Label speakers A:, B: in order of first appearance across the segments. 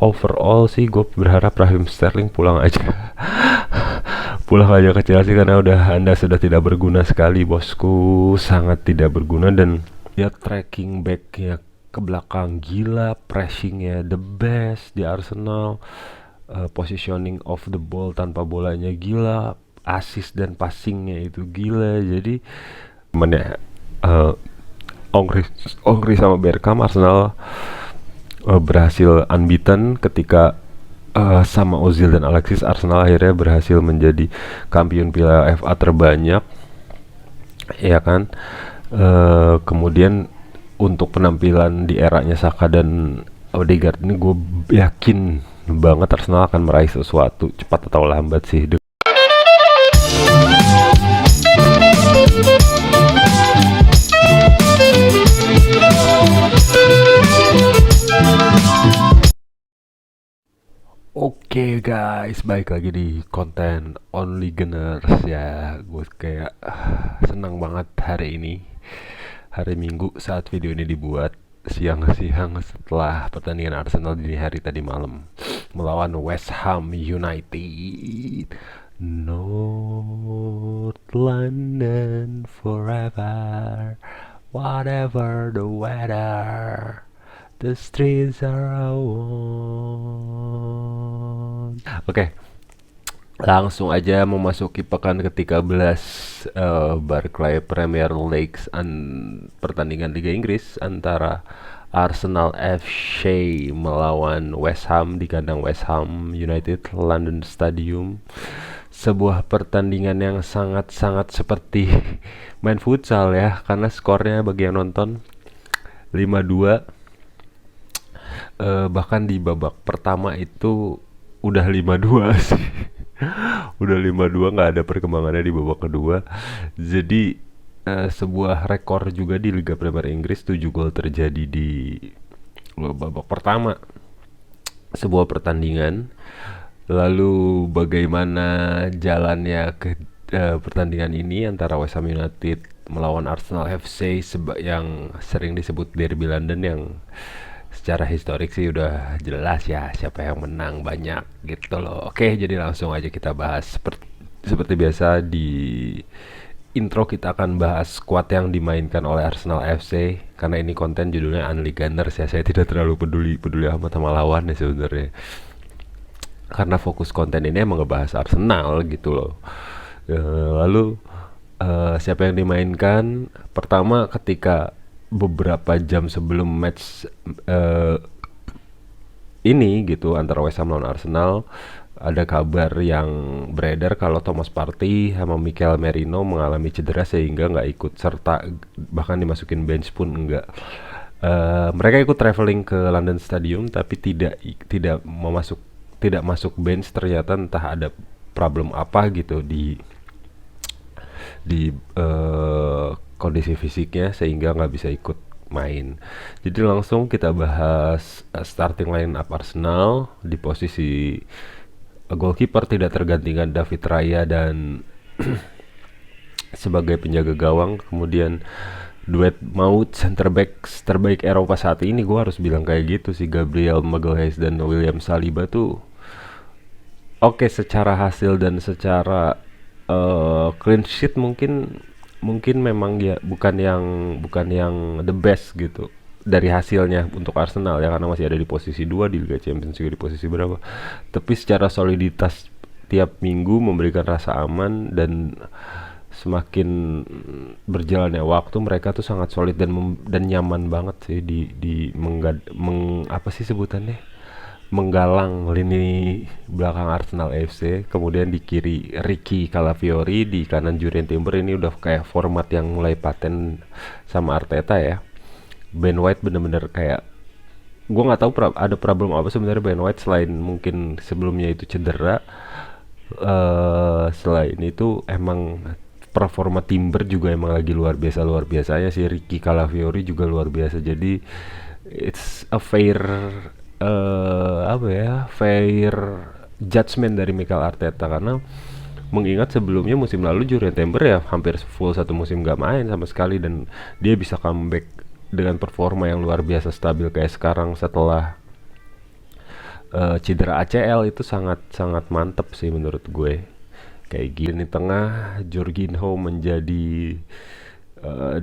A: overall sih gue berharap Raheem Sterling pulang aja. Pulang aja ke Chelsea karena Anda sudah tidak berguna sekali bosku, sangat tidak berguna. Dan ya tracking backnya ke belakang gila, pressingnya the best di Arsenal, positioning of the ball tanpa bolanya gila, assist dan passingnya itu gila. Jadi mana Ongri sama Bergkamp, Arsenal berhasil unbeaten ketika sama Ozil dan Alexis. Arsenal akhirnya berhasil menjadi kampiun Piala FA terbanyak, ya kan. Kemudian untuk penampilan di eranya Saka dan Odegaard ini gue yakin banget Arsenal akan meraih sesuatu cepat atau lambat sih. Oke guys, balik lagi di konten Only Gunners ya. Gue kayak senang banget hari ini, hari Minggu saat video ini dibuat, siang-siang setelah pertandingan Arsenal dini hari tadi malam melawan West Ham United. North London forever, whatever the weather, the streets are on. Oke, langsung aja memasuki pekan ke-13 Barclay Premier League, pertandingan Liga Inggris antara Arsenal FC melawan West Ham di kandang West Ham United London Stadium. Sebuah pertandingan yang sangat-sangat seperti main futsal ya, karena skornya bagi yang nonton 5-2. Bahkan di babak pertama itu udah 5-2 sih. Udah 5-2, nggak ada perkembangannya di babak kedua. Jadi sebuah rekor juga di Liga Premier Inggris, 7 gol terjadi di babak pertama sebuah pertandingan. Lalu bagaimana jalannya ke pertandingan ini antara West Ham United melawan Arsenal FC yang sering disebut Derby London, yang secara historik sih udah jelas ya siapa yang menang banyak gitu loh. Oke, jadi langsung aja kita bahas. Seperti biasa di intro kita akan bahas squad yang dimainkan oleh Arsenal FC, karena ini konten judulnya Only Gunners ya. Saya tidak terlalu peduli amat sama lawan ya sebenarnya, karena fokus konten ini emang ngebahas Arsenal gitu loh. Lalu siapa yang dimainkan? Pertama, ketika beberapa jam sebelum match ini gitu antara West Ham lawan Arsenal, ada kabar yang beredar kalau Thomas Partey sama Mikel Merino mengalami cedera sehingga nggak ikut serta, bahkan dimasukin bench pun enggak. Mereka ikut traveling ke London Stadium tapi tidak masuk bench. Ternyata entah ada problem apa gitu di kondisi fisiknya sehingga nggak bisa ikut main. Jadi langsung kita bahas starting line up Arsenal. Di posisi goalkeeper tidak tergantikan David Raya dan sebagai penjaga gawang. Kemudian duet maut center back terbaik Eropa saat ini, gue harus bilang kayak gitu sih. Gabriel Magalhaes dan William Saliba tuh oke secara hasil dan secara clean sheet mungkin memang ya bukan yang the best gitu dari hasilnya untuk Arsenal ya, karena masih ada di posisi 2 di Liga Champions juga, di posisi berapa. Tapi secara soliditas tiap minggu memberikan rasa aman, dan semakin berjalannya waktu mereka tuh sangat solid dan nyaman banget sih di apa sih sebutannya, menggalang lini belakang Arsenal FC. Kemudian di kiri Ricky Calafiori, di kanan Jurrien Timber. Ini udah kayak format yang mulai paten sama Arteta ya. Ben White bener-bener kayak, gue nggak tahu ada problem apa sebenarnya Ben White selain mungkin sebelumnya itu cedera. Selain itu emang performa Timber juga emang lagi luar biasanya sih. Ricky Calafiori juga luar biasa. Jadi it's a fair fair judgment dari Mikel Arteta, karena mengingat sebelumnya musim lalu Jurrien Timber ya hampir full satu musim gak main sama sekali, dan dia bisa comeback dengan performa yang luar biasa stabil kayak sekarang setelah cedera ACL itu sangat sangat mantep sih menurut gue. Kayak gini tengah Jorginho menjadi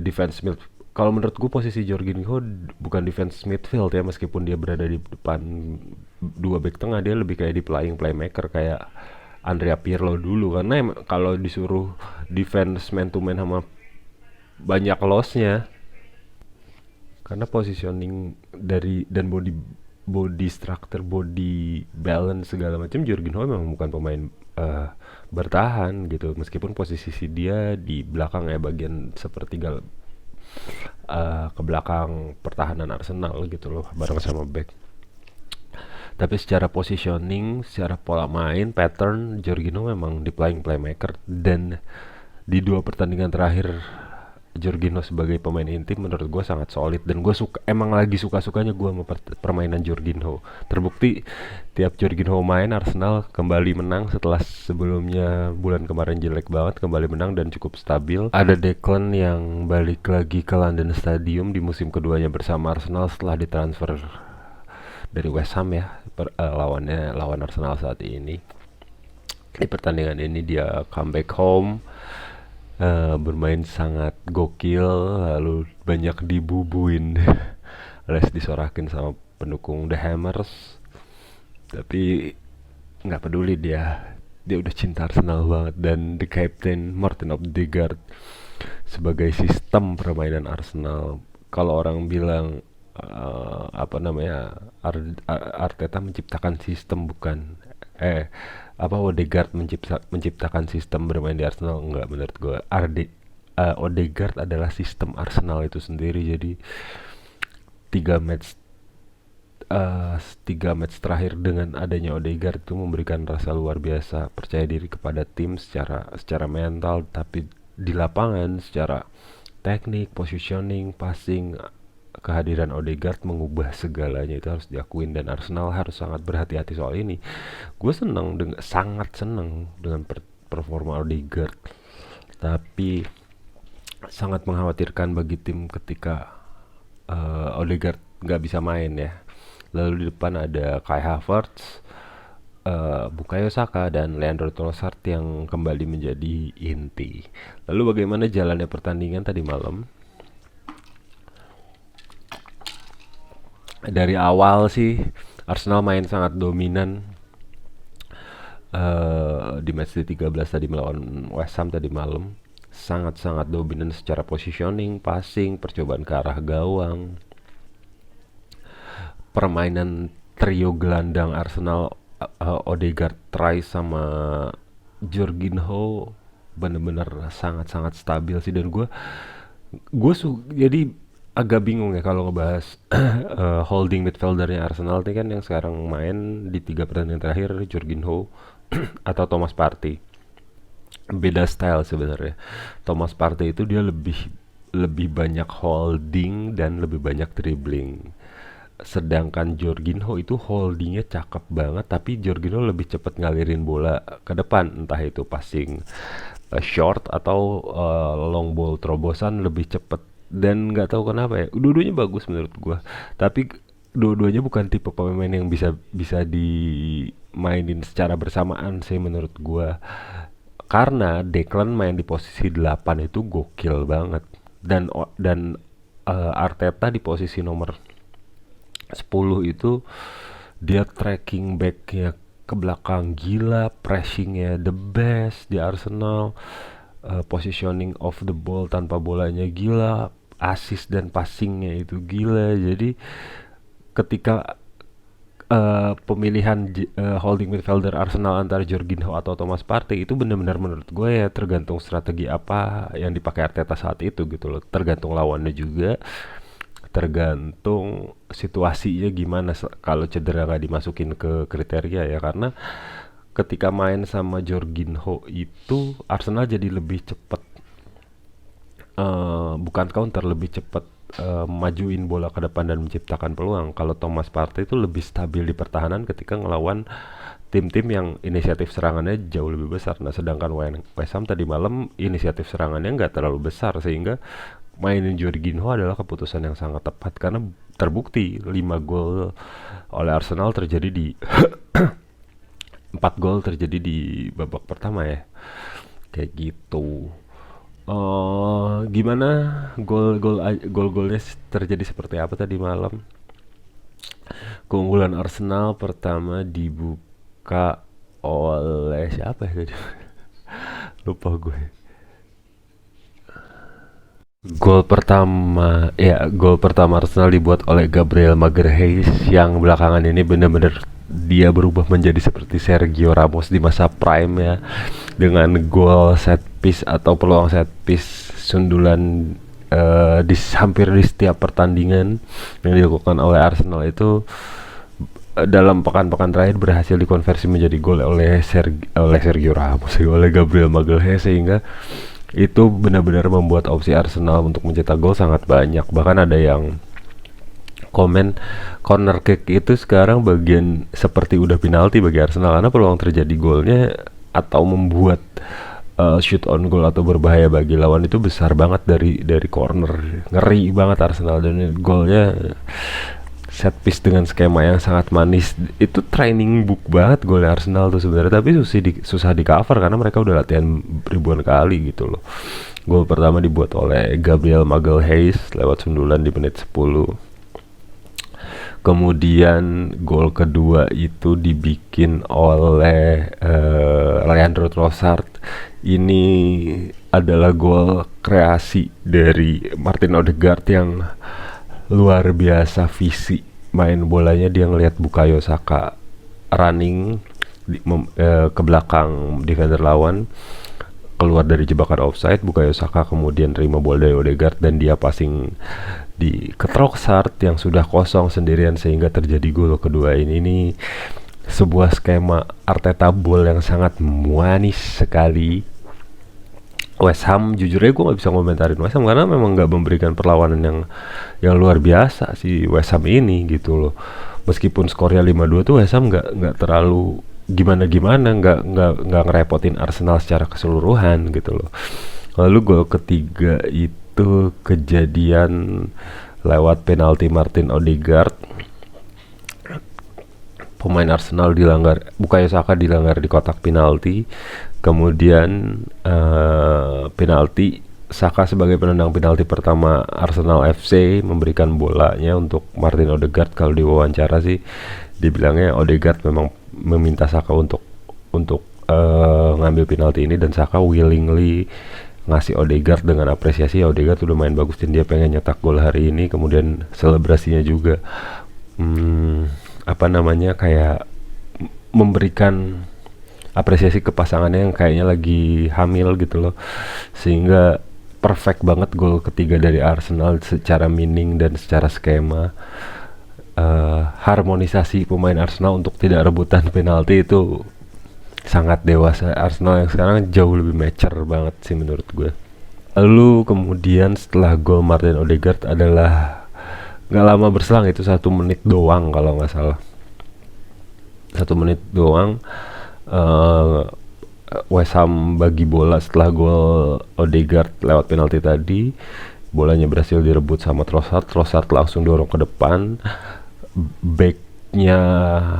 A: defense mid. Kalau menurut gue posisi Jorginho bukan defense midfield ya, meskipun dia berada di depan dua back tengah, dia lebih kayak di playmaker kayak Andrea Pirlo dulu, karena kalau disuruh defense man to man sama banyak lossnya, karena positioning dari dan body structure, body balance segala macam, Jorginho memang bukan pemain eh, bertahan gitu, meskipun posisi dia di belakang ya, bagian sepertiga ke belakang pertahanan Arsenal gitu loh, bareng sama back. Tapi secara positioning, secara pola main, pattern, Jorginho memang di playmaker. Dan di dua pertandingan terakhir Jorginho sebagai pemain inti menurut gue sangat solid, dan gue emang lagi suka-sukanya gue sama permainan Jorginho. Terbukti tiap Jorginho main, Arsenal kembali menang setelah sebelumnya bulan kemarin jelek banget, kembali menang dan cukup stabil. Ada Declan yang balik lagi ke London Stadium di musim keduanya bersama Arsenal setelah ditransfer dari West Ham ya, lawan Arsenal saat ini. Di pertandingan ini dia comeback home, bermain sangat gokil, lalu banyak dibubuin alias disorakin sama pendukung The Hammers. Tapi nggak peduli, dia udah cinta Arsenal banget. Dan the captain Martin Odegaard sebagai sistem permainan Arsenal, kalau orang bilang apa namanya, Arteta menciptakan sistem, bukan Odegaard menciptakan sistem bermain di Arsenal. Enggak, menurut gue Odegaard adalah sistem Arsenal itu sendiri. Jadi tiga match terakhir dengan adanya Odegaard itu memberikan rasa luar biasa percaya diri kepada tim secara mental, tapi di lapangan secara teknik, positioning, passing, kehadiran Odegaard mengubah segalanya, itu harus diakuin, dan Arsenal harus sangat berhati-hati soal ini. Gue sangat seneng dengan performa Odegaard, tapi sangat mengkhawatirkan bagi tim ketika Odegaard nggak bisa main ya. Lalu di depan ada Kai Havertz, Bukayo Saka, dan Leandro Trossard yang kembali menjadi inti. Lalu bagaimana jalannya pertandingan tadi malam? Dari awal sih Arsenal main sangat dominan di match ke-13 tadi melawan West Ham tadi malam. Sangat-sangat dominan secara positioning, passing, percobaan ke arah gawang. Permainan trio gelandang Arsenal, Odegaard, Rice sama Jorginho bener-bener sangat-sangat stabil sih. Dan jadi agak bingung ya kalau ngebahas holding midfieldernya Arsenal ini kan, yang sekarang main di 3 pertandingan terakhir Jorginho atau Thomas Partey. Beda style sebenarnya. Thomas Partey itu dia lebih banyak holding dan lebih banyak dribbling. Sedangkan Jorginho itu holdingnya cakep banget, tapi Jorginho lebih cepat ngalirin bola ke depan, entah itu passing short atau long ball terobosan lebih cepat. Dan nggak tahu kenapa ya, dua-duanya bagus menurut gua, tapi dua-duanya bukan tipe pemain yang bisa dimainin secara bersamaan sih menurut gua. Karena Declan main di posisi 8 itu gokil banget, dan Arteta di posisi nomor 10 itu dia tracking backnya ke belakang gila, pressingnya the best di Arsenal, positioning of the ball tanpa bolanya gila, assist dan passingnya itu gila. Jadi ketika pemilihan holding midfielder Arsenal antara Jorginho atau Thomas Partey itu benar-benar menurut gue ya tergantung strategi apa yang dipakai Arteta saat itu gitu loh, tergantung lawannya juga, tergantung situasinya gimana kalau cedera nggak dimasukin ke kriteria ya. Karena ketika main sama Jorginho itu Arsenal jadi lebih cepat, bukan counter, lebih cepat majuin bola ke depan dan menciptakan peluang. Kalau Thomas Partey itu lebih stabil di pertahanan ketika ngelawan tim-tim yang inisiatif serangannya jauh lebih besar. Nah, sedangkan West Ham tadi malam inisiatif serangannya nggak terlalu besar, sehingga mainin Jorginho adalah keputusan yang sangat tepat karena terbukti 5 gol oleh Arsenal terjadi di 4 gol terjadi di babak pertama ya. Kayak gitu. Gimana gol-golnya terjadi seperti apa tadi malam? Keunggulan Arsenal pertama dibuka oleh siapa ya tadi? Lupa gue. Gol pertama Arsenal dibuat oleh Gabriel Magalhaes yang belakangan ini benar-benar dia berubah menjadi seperti Sergio Ramos di masa prime ya, dengan gol set piece atau peluang set piece sundulan hampir di setiap pertandingan yang dilakukan oleh Arsenal itu dalam pekan-pekan terakhir berhasil dikonversi menjadi gol oleh Sergio Ramos, oleh Gabriel Magalhaes, sehingga itu benar-benar membuat opsi Arsenal untuk mencetak gol sangat banyak. Bahkan ada yang komen corner kick itu sekarang bagian seperti udah penalti bagi Arsenal, karena peluang terjadi golnya atau membuat shoot on goal atau berbahaya bagi lawan itu besar banget dari corner. Ngeri banget Arsenal, dan golnya set piece dengan skema yang sangat manis. Itu training book banget golnya Arsenal tuh sebenarnya, tapi susah di cover karena mereka udah latihan ribuan kali gitu loh. Gol pertama dibuat oleh Gabriel Magalhaes lewat sundulan di menit 10. Kemudian gol kedua itu dibikin oleh Leandro Trossard. Ini adalah gol kreasi dari Martin Odegaard yang luar biasa visi main bolanya. Dia ngelihat Bukayo Saka running ke belakang defender lawan, keluar dari jebakan offside. Bukayo Saka kemudian terima bola dari Odegaard dan dia passing ke Trossard yang sudah kosong sendirian sehingga terjadi gol kedua ini. Ini sebuah skema Arteta ball yang sangat manis sekali. West Ham, jujur aja gue gak bisa ngomentarin West Ham karena memang gak memberikan perlawanan yang luar biasa si West Ham ini gitu loh. Meskipun skornya 5-2 tuh West Ham gak terlalu gimana-gimana, gak ngerepotin Arsenal secara keseluruhan gitu loh. Lalu gol ketiga itu kejadian lewat penalti Martin Odegaard. Pemain Arsenal Bukayo Saka dilanggar di kotak penalti. Kemudian penalti, Saka sebagai penendang penalti pertama Arsenal FC memberikan bolanya untuk Martin Odegaard. Kalau diwawancara sih dibilangnya Odegaard memang meminta Saka untuk ngambil penalti ini, dan Saka willingly ngasih Odegaard dengan apresiasi. Odegaard udah main bagus dan dia pengen nyetak gol hari ini. Kemudian selebrasinya juga kayak memberikan apresiasi ke pasangannya yang kayaknya lagi hamil gitu loh, sehingga perfect banget gol ketiga dari Arsenal secara meaning dan secara skema. Harmonisasi pemain Arsenal untuk tidak rebutan penalti itu sangat dewasa. Arsenal yang sekarang jauh lebih mature banget sih menurut gue. Lalu kemudian setelah gol Martin Odegaard adalah gak lama berselang, itu 1 menit doang kalau gak salah, 1 menit doang. West Ham bagi bola setelah gol Odegaard lewat penalti tadi. Bolanya berhasil direbut sama Trossard langsung dorong ke depan. Backnya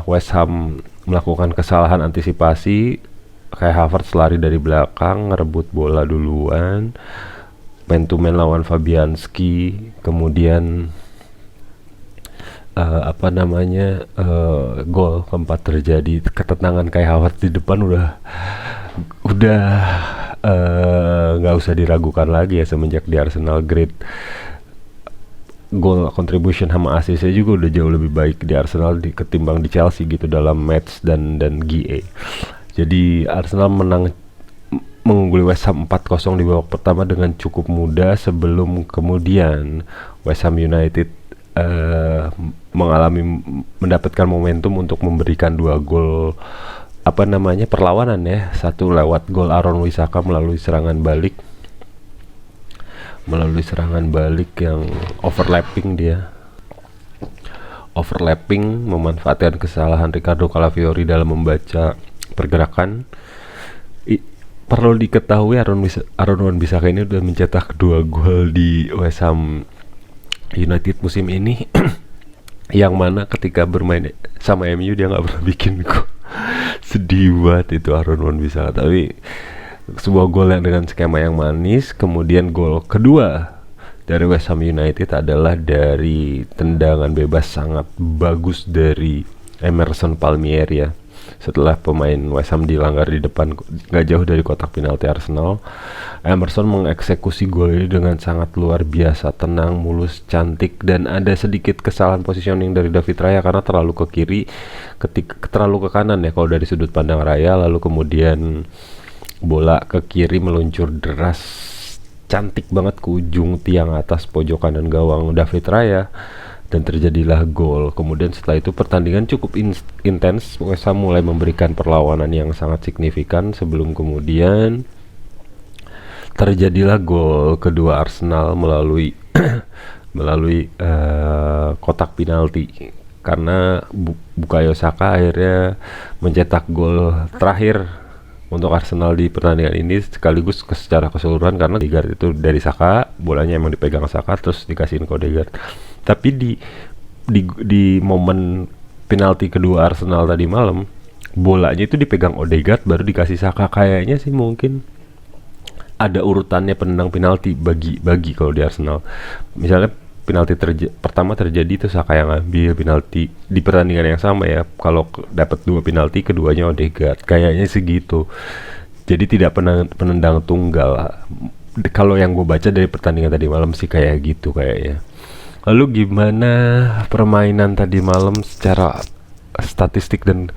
A: West Ham melakukan kesalahan antisipasi. Kai Havertz lari dari belakang, ngerebut bola duluan, man to man lawan Fabianski. Kemudian gol keempat terjadi. Ketenangan Kai Havertz di depan udah nggak usah diragukan lagi ya semenjak di Arsenal. Great goal contribution sama assist juga udah jauh lebih baik di Arsenal ketimbang di Chelsea gitu dalam match dan GA. Jadi Arsenal mengungguli West Ham 4-0 di babak pertama dengan cukup mudah, sebelum kemudian West Ham United mendapatkan momentum untuk memberikan 2 gol perlawanan ya. 1 lewat gol Aaron Wan-Bissaka melalui serangan balik yang overlapping memanfaatkan kesalahan Ricardo Calafiori dalam membaca pergerakan. Perlu diketahui Aaron Wan-Bissaka ini udah mencetak 2 gol di West Ham United musim ini yang mana ketika bermain sama MU dia nggak pernah bikin gol. Sedih banget itu Aaron Wan-Bissaka. Tapi sebuah gol yang dengan skema yang manis. Kemudian gol kedua dari West Ham United adalah dari tendangan bebas sangat bagus dari Emerson Palmieri ya. Setelah pemain West Ham dilanggar di depan gak jauh dari kotak penalti Arsenal, Emerson mengeksekusi gol ini dengan sangat luar biasa, tenang, mulus, cantik, dan ada sedikit kesalahan positioning dari David Raya karena terlalu ke kiri, terlalu ke kanan ya kalau dari sudut pandang Raya, lalu kemudian bola ke kiri meluncur deras cantik banget ke ujung tiang atas pojok kanan gawang David Raya dan terjadilah gol. Kemudian setelah itu pertandingan cukup intens. West Ham mulai memberikan perlawanan yang sangat signifikan sebelum kemudian terjadilah gol kedua Arsenal melalui kotak penalti karena Bukayo Saka akhirnya mencetak gol terakhir untuk Arsenal di pertandingan ini sekaligus secara keseluruhan karena Odegaard itu dari Saka, bolanya emang dipegang Saka terus dikasihin ke Odegaard. Tapi di momen penalti kedua Arsenal tadi malam, bolanya itu dipegang Odegaard baru dikasih Saka. Kayaknya sih mungkin ada urutannya penendang penalti bagi kalau di Arsenal. Misalnya penalti pertama terjadi itu Saka yang ambil penalti di pertandingan yang sama ya. Kalau dapat 2 penalti keduanya Odegaard. Kayaknya segitu. Jadi tidak penendang tunggal. Kalau yang gue baca dari pertandingan tadi malam sih kayak gitu kayaknya. Lalu gimana permainan tadi malam secara statistik dan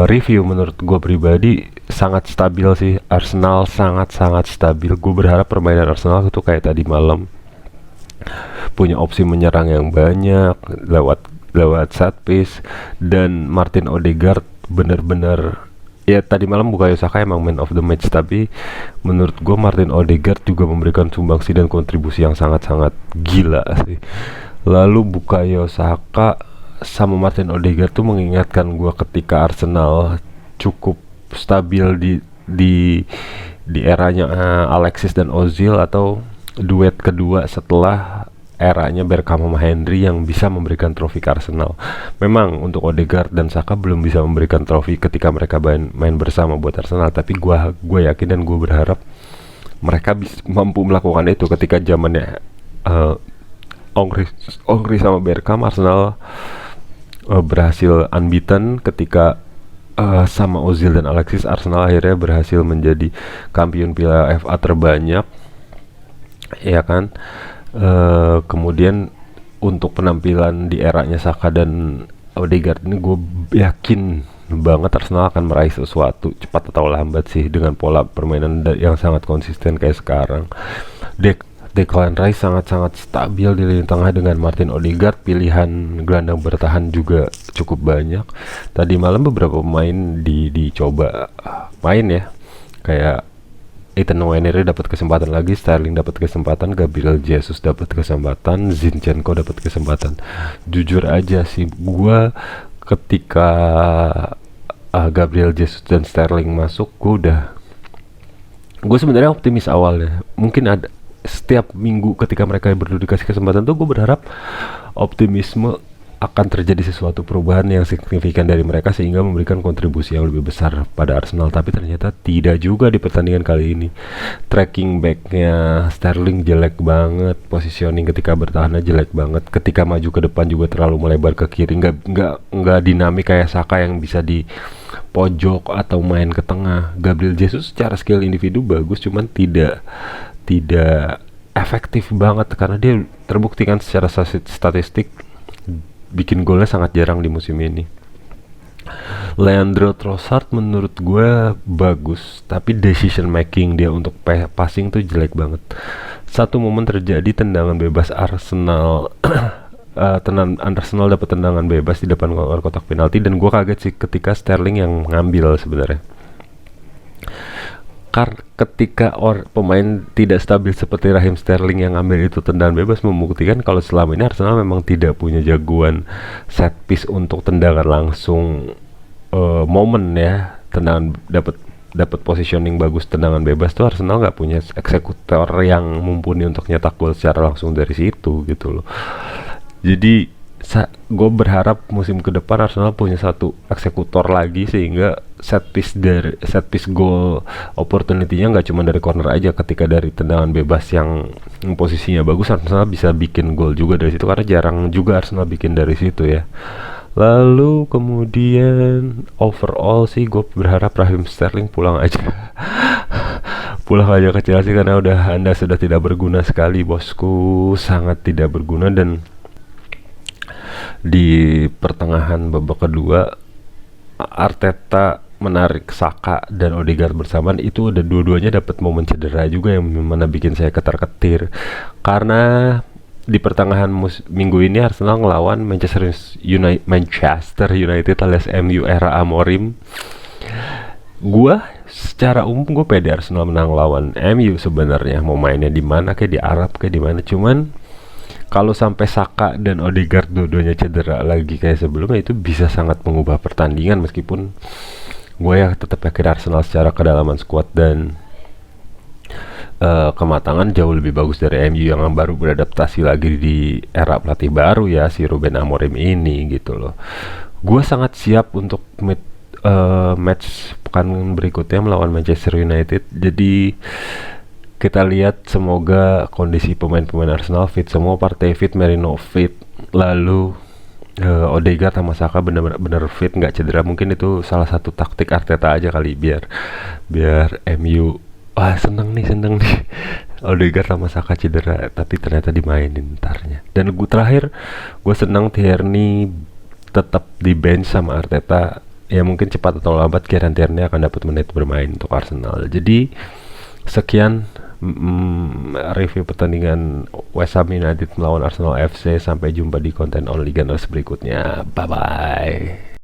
A: review? Menurut gue pribadi sangat stabil sih. Arsenal sangat stabil. Gue berharap permainan Arsenal itu kayak tadi malam, punya opsi menyerang yang banyak lewat set piece, dan Martin Odegaard bener-bener ya tadi malam Bukayo Saka emang man of the match, tapi menurut gue Martin Odegaard juga memberikan sumbangsi dan kontribusi yang sangat-sangat gila sih. Lalu Bukayo Saka sama Martin Odegaard tuh mengingatkan gue ketika Arsenal cukup stabil di eranya Alexis dan Ozil, atau duet kedua setelah eranya Bergkamp sama Henry yang bisa memberikan trofi ke Arsenal. Memang untuk Odegaard dan Saka belum bisa memberikan trofi ketika mereka main bersama buat Arsenal, tapi gue yakin dan gue berharap mereka mampu melakukan itu ketika zamannya Ongri sama Bergkamp. Arsenal berhasil unbeaten ketika sama Ozil dan Alexis. Arsenal akhirnya berhasil menjadi kampiun Piala FA terbanyak, ya kan. Kemudian untuk penampilan di eranya Saka dan Odegaard ini gue yakin banget Arsenal akan meraih sesuatu cepat atau lambat sih dengan pola permainan yang sangat konsisten kayak sekarang. Declan Rice sangat-sangat stabil di lini tengah dengan Martin Odegaard. Pilihan gelandang bertahan juga cukup banyak. Tadi malam beberapa pemain dicoba main ya, kayak Ethan Nwaneri dapat kesempatan lagi, Sterling dapat kesempatan, Gabriel Jesus dapat kesempatan, Zinchenko dapat kesempatan. Jujur aja sih, gue ketika Gabriel Jesus dan Sterling masuk, gue sebenarnya optimis awalnya. Mungkin ada setiap minggu ketika mereka berdua dikasih kesempatan tuh gue berharap optimisme akan terjadi sesuatu perubahan yang signifikan dari mereka sehingga memberikan kontribusi yang lebih besar pada Arsenal. Tapi ternyata tidak juga di pertandingan kali ini. Tracking backnya Sterling jelek banget, positioning ketika bertahannya jelek banget, ketika maju ke depan juga terlalu melebar ke kiri, nggak dinamik kayak Saka yang bisa di pojok atau main ke tengah. Gabriel Jesus secara skill individu bagus, cuman tidak efektif banget karena dia terbuktikan secara statistik bikin golnya sangat jarang di musim ini. Leandro Trossard menurut gue bagus, tapi decision making dia untuk passing tuh jelek banget. Satu momen terjadi tendangan bebas Arsenal Arsenal dapat tendangan bebas di depan kotak penalti, dan gue kaget sih ketika Sterling yang ngambil sebenarnya. Ketika pemain tidak stabil seperti Raheem Sterling yang ambil itu tendangan bebas, membuktikan kalau selama ini Arsenal memang tidak punya jagoan set piece untuk tendangan langsung momen ya, tendangan dapat positioning bagus tendangan bebas tuh Arsenal nggak punya eksekutor yang mumpuni untuk nyetak gol secara langsung dari situ gitu loh. Jadi gue berharap musim ke depan Arsenal punya satu eksekutor lagi, sehingga set piece goal opportunity-nya nggak cuma dari corner aja. Ketika dari tendangan bebas yang posisinya bagus, Arsenal bisa bikin gol juga dari situ, karena jarang juga Arsenal bikin dari situ ya. Lalu kemudian overall sih gue berharap Raheem Sterling pulang aja. Pulang aja ke Chelsea, karena Anda sudah tidak berguna sekali bosku, sangat tidak berguna. Dan di pertengahan babak kedua Arteta menarik Saka dan Odegaard bersamaan, itu udah dua-duanya dapat momen cedera juga yang mana bikin saya ketar-ketir. Karena di pertengahan minggu ini Arsenal ngelawan Manchester United alias MU era Amorim. Gua secara umum gue pede Arsenal menang lawan MU sebenarnya, mau mainnya di mana, kayak di Arab kayak di mana. Cuman kalau sampai Saka dan Odegaard dua-duanya cedera lagi kayak sebelumnya, itu bisa sangat mengubah pertandingan. Meskipun gue ya tetap yakin Arsenal secara kedalaman skuad dan kematangan jauh lebih bagus dari MU yang baru beradaptasi lagi di era pelatih baru ya, si Ruben Amorim ini gitu loh. Gue sangat siap untuk match pekan berikutnya melawan Manchester United. Jadi kita lihat, semoga kondisi pemain-pemain Arsenal fit semua, Partey fit, Merino fit, lalu Odegaard sama Saka benar-benar fit, nggak cedera. Mungkin itu salah satu taktik Arteta aja kali, biar MU seneng nih Odegaard sama Saka cedera tapi ternyata dimainin ntarnya. Dan gue seneng Tierney tetap di bench sama Arteta. Ya mungkin cepat atau lambat Kieran Tierney akan dapat menit bermain untuk Arsenal. Jadi sekian review pertandingan West Ham United melawan Arsenal FC. Sampai jumpa di konten Only Gunners berikutnya. Bye bye.